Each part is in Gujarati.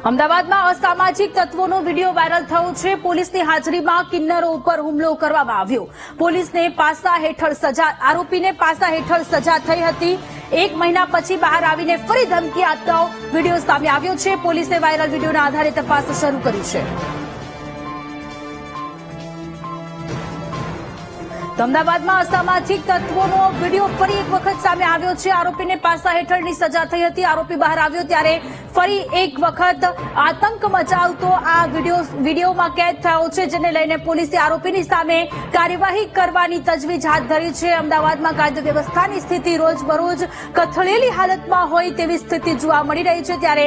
અમદાવાદમાં અસામાજિક તત્વોનો વિડીયો વાયરલ થયો છે। પોલીસની હાજરીમાં કિન્નરો ઉપર હુમલો કરવામાં આવ્યો। આરોપીને પાસા હેઠળ સજા થઈ હતી। 1 મહિના પછી બહાર આવીને ફરી ધમકી આપતો વિડીયો સામે આવ્યો છે। પોલીસે વાયરલ વિડીયોના આધારે તપાસ શરૂ કરી છે। અમદાવાદમાં અસામાજિક તત્વોનો વિડીયો ફરી એક વખત સામે આવ્યો છે। આરોપીને પાસા હેઠળની સજા થઈ હતી। આરોપી બહાર આવ્યો ત્યારે ફરી એક વખત આતંક મચાવતો આ વિડીયોમાં કેદ થયો છે, જેને લઈને પોલીસે આરોપીની સામે કાર્યવાહી કરવાની તજવીજ હાથ ધરી છે। અમદાવાદમાં કાયદો વ્યવસ્થાની સ્થિતિ રોજબરોજ કથળેલી હાલતમાં હોય તેવી સ્થિતિ જોવા મળી રહી છે, ત્યારે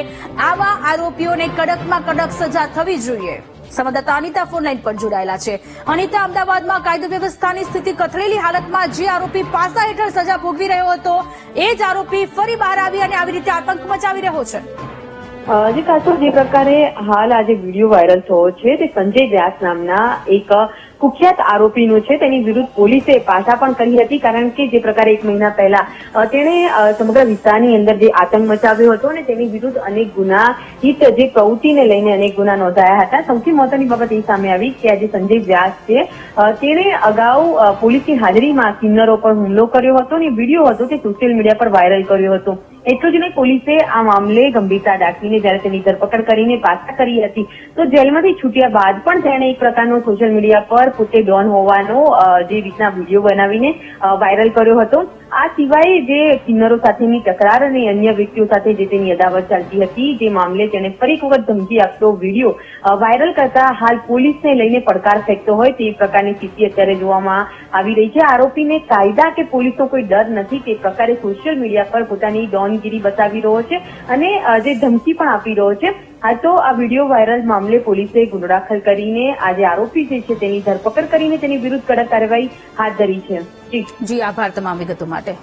આવા આરોપીઓને કડકમાં કડક સજા થવી જોઈએ। સંવાદદાતા અનિતા ફોનલાઈન પર જોડાયેલા છે। અનિતા, અમદાવાદમાં કાયદો વ્યવસ્થાની સ્થિતિ કથળેલી હાલતમાં જે આરોપી પાસા હેઠળ સજા ભોગવી રહ્યો હતો એ જ આરોપી ફરી બહાર આવી અને આવી રીતે આતંક મચાવી રહ્યો છે। જે કાચો જે પ્રકારે હાલ આજે વિડીયો વાયરલ થયો છે તે સંજય વ્યાસ નામના એક કુખ્યાત આરોપીનું છે। તેની વિરુદ્ધ પોલીસે પાછા પણ કરી હતી, કારણ કે જે પ્રકારે 1 મહિના પહેલા તેણે સમગ્ર વિસ્તારની અંદર જે આતંક મચાવ્યો હતો અને તેની વિરુદ્ધ અનેક ગુનાહિત જે પ્રવૃત્તિને લઈને અનેક ગુના નોંધાયા હતા। સૌથી મહત્વની બાબત એ સામે આવી કે આજે સંજય વ્યાસ છે તેણે અગાઉ પોલીસની હાજરીમાં કિન્નરો પર હુમલો કર્યો હતો અને વિડીયો હતો તે સોશિયલ મીડિયા પર વાયરલ કર્યો હતો। એટલું જ નહીં, પોલીસે આ મામલે ગંભીરતા દાખવીને જયારે તેની ધરપકડ કરીને પાછા કરી હતી તો જેલમાંથી છૂટ્યા બાદ પણ તેણે એક પ્રકારનો સોશિયલ મીડિયા પર પોતે ડોન હોવાનો જે રીતના વિડીયો બનાવીને વાયરલ કર્યો હતો। આ સિવાય જે કિન્નરો સાથેની તકરાર અને અન્ય વ્યક્તિઓ સાથે જે તેની અદાવત ચાલતી હતી તે મામલે તેણે ફરી એક વખત ધમકી આપતો વિડીયો વાયરલ કરતા હાલ પોલીસને લઈને પડકાર ફેંકતો હોય તે પ્રકારની સ્થિતિ અત્યારે જોવામાં આવી રહી છે। આરોપીને કાયદા કે પોલીસનો કોઈ ડર નથી તે પ્રકારે સોશિયલ મીડિયા પર પોતાની ડોનગીરી બતાવી રહ્યો છે અને જે ધમકી પણ આપી રહ્યો છે। હા, તો આ વિડીયો વાયરલ મામલે પોલીસે ગુનો દાખલ કરીને આજે આરોપી જે છે તેની ધરપકડ કરીને તેની વિરુદ્ધ કડક કાર્યવાહી હાથ ધરી છે। જી, આભાર તમામ વિગતો માટે।